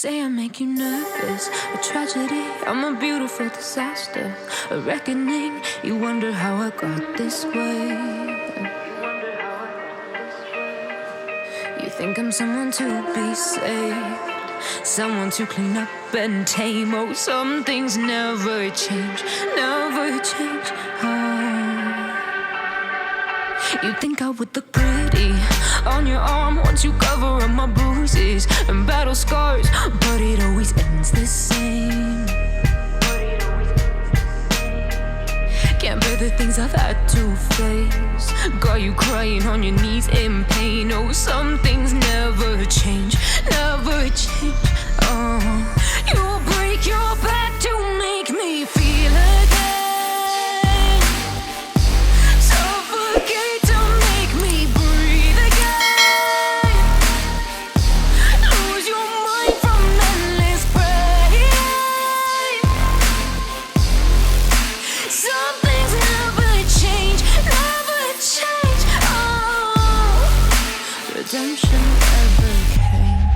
say I make you nervous, a tragedy, I'm a beautiful disaster, a reckoning, you wonder how I got this way. You think I'm someone to be saved, someone to clean up and tame. Oh, some things never change, never change. Oh, you think I would look pretty on your arm once you cover up my bruises and battle scars, but it always ends the same. Can't bear the things I've had to face, got you crying on your knees in pain. Oh, some things never change, never change. Oh, you'll break your back to make me feel again, suffocate to make me breathe again, lose your mind from endless pain. Some things never change, never change. Oh, redemption never came.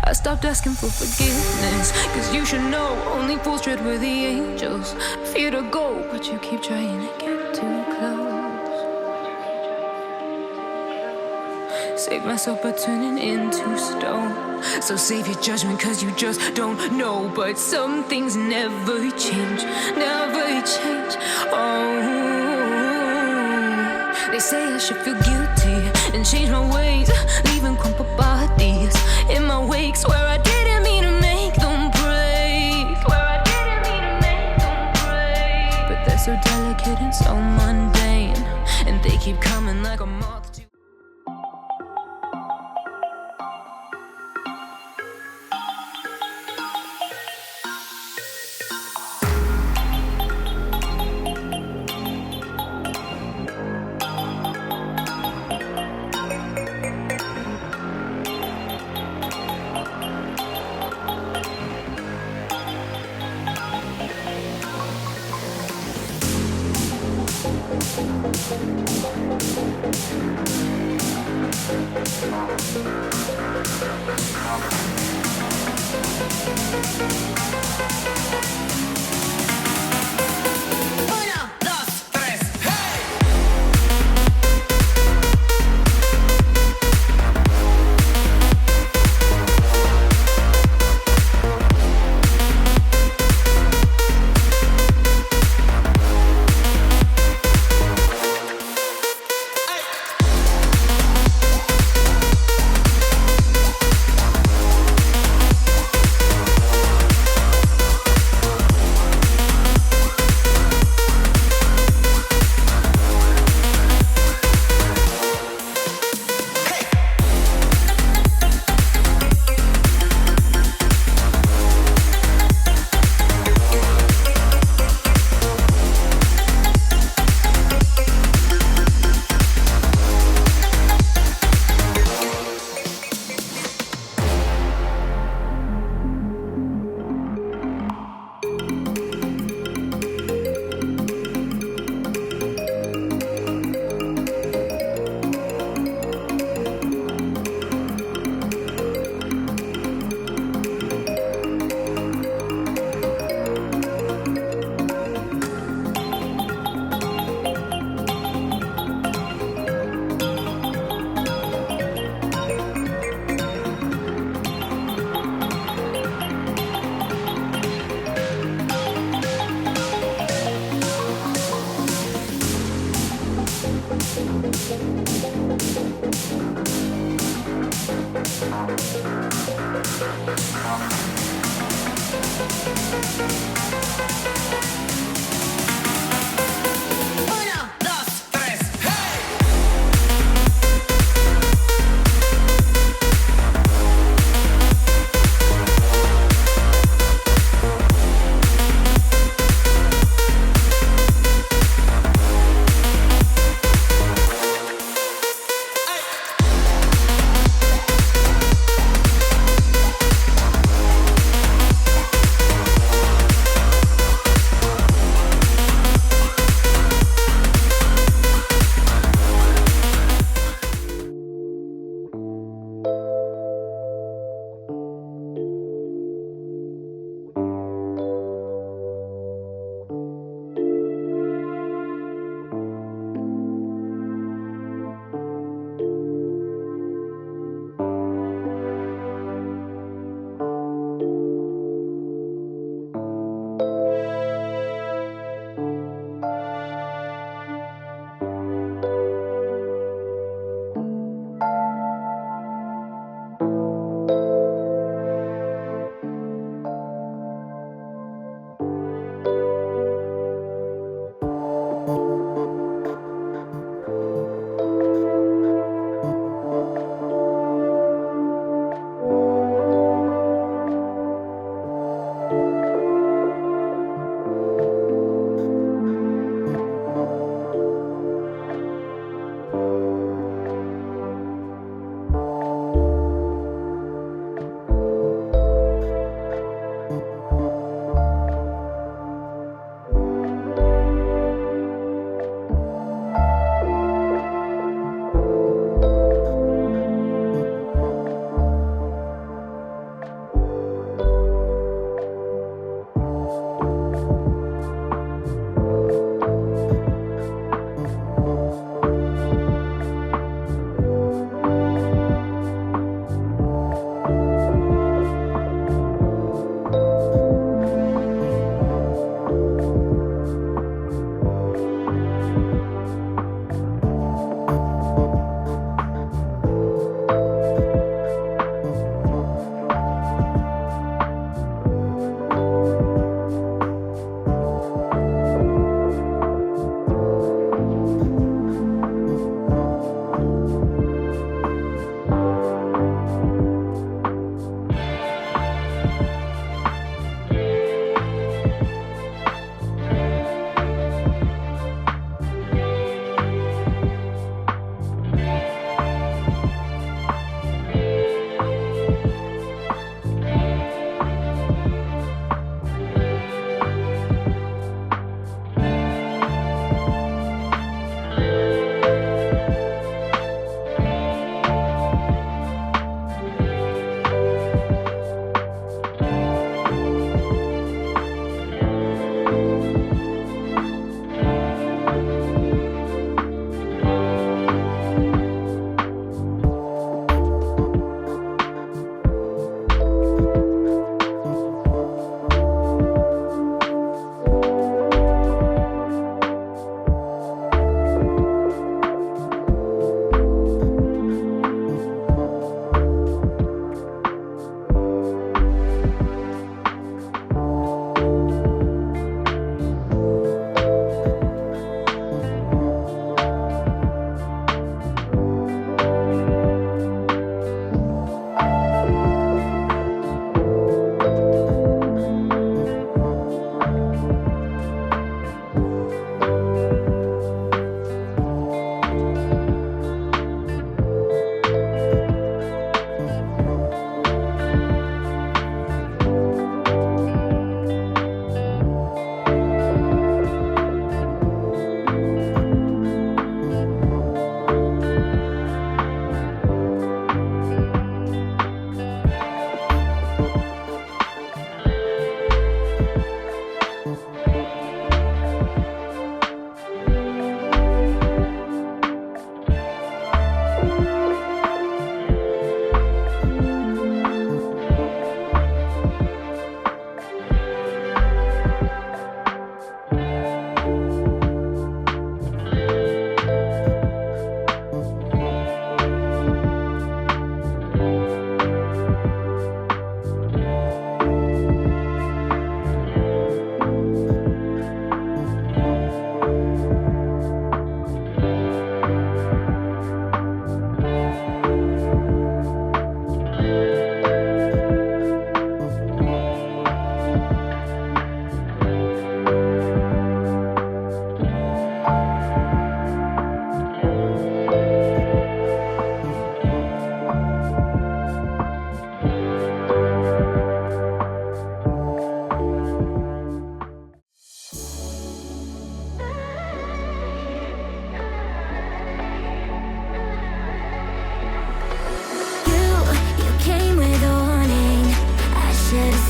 I stopped asking for forgiveness, cause you should know only fools tread where the angels fear to go, but you keep trying to get too close. Save myself by turning into stone, so save your judgment cause you just don't know. But some things never change, never change. Oh, they say I should feel guilty and change my ways, leaving crumpled bodies in my wake. Swear I didn't mean to make them break, swear I didn't mean to make them break. But they're so delicate and so mundane, and they keep coming like a moth to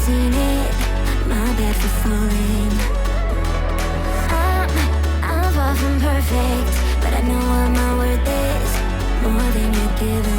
seen it. My bad for falling. I'm far from perfect, but I know what my worth is. More than you're giving.